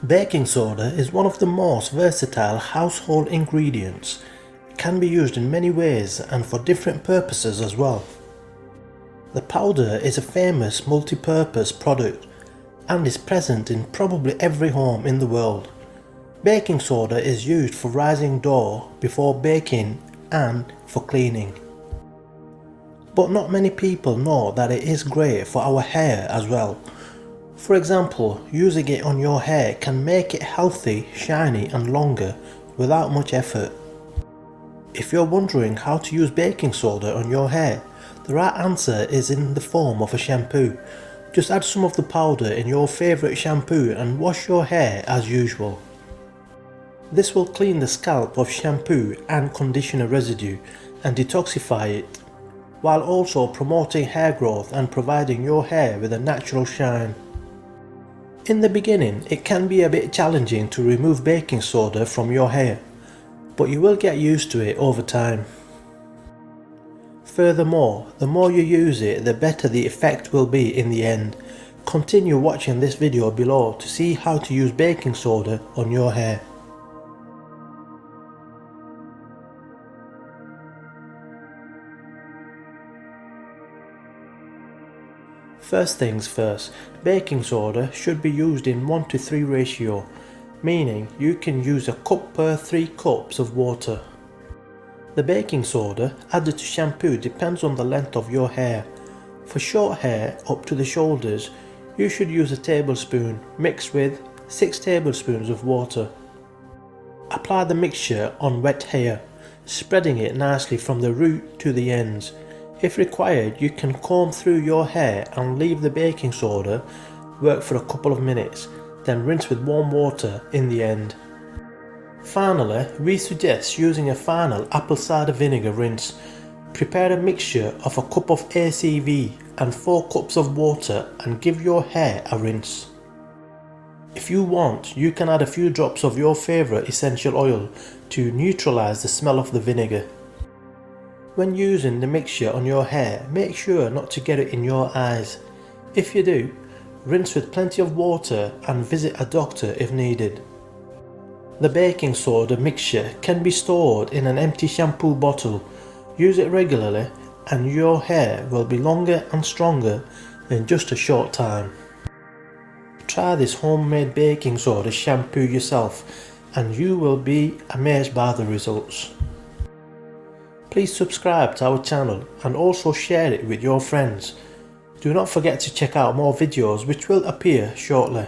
Baking soda is one of the most versatile household ingredients. It can be used in many ways and for different purposes as well. The powder is a famous multi-purpose product and is present in probably every home in the world. Baking soda is used for rising dough before baking and for cleaning. But not many people know that it is great for our hair as well. For example, using it on your hair can make it healthy, shiny and longer without much effort. If you're wondering how to use baking soda on your hair, the right answer is in the form of a shampoo. Just add some of the powder in your favourite shampoo and wash your hair as usual. This will clean the scalp of shampoo and conditioner residue and detoxify it, while also promoting hair growth and providing your hair with a natural shine. In the beginning, it can be a bit challenging to remove baking soda from your hair, but you will get used to it over time. Furthermore, the more you use it, the better the effect will be in the end. Continue watching this video below to see how to use baking soda on your hair. First things first, baking soda should be used in 1:3 ratio, meaning you can use a cup per 3 cups of water. The baking soda added to shampoo depends on the length of your hair. For short hair up to the shoulders, you should use a tablespoon mixed with 6 tablespoons of water. Apply the mixture on wet hair, spreading it nicely from the root to the ends. If required, you can comb through your hair and leave the baking soda work for a couple of minutes, then rinse with warm water in the end. Finally, we suggest using a final apple cider vinegar rinse. Prepare a mixture of a cup of ACV and 4 cups of water and give your hair a rinse. If you want, you can add a few drops of your favourite essential oil to neutralise the smell of the vinegar. When using the mixture on your hair, make sure not to get it in your eyes. If you do, rinse with plenty of water and visit a doctor if needed. The baking soda mixture can be stored in an empty shampoo bottle. Use it regularly and your hair will be longer and stronger in just a short time. Try this homemade baking soda shampoo yourself and you will be amazed by the results. Please subscribe to our channel and also share it with your friends. Do not forget to check out more videos which will appear shortly.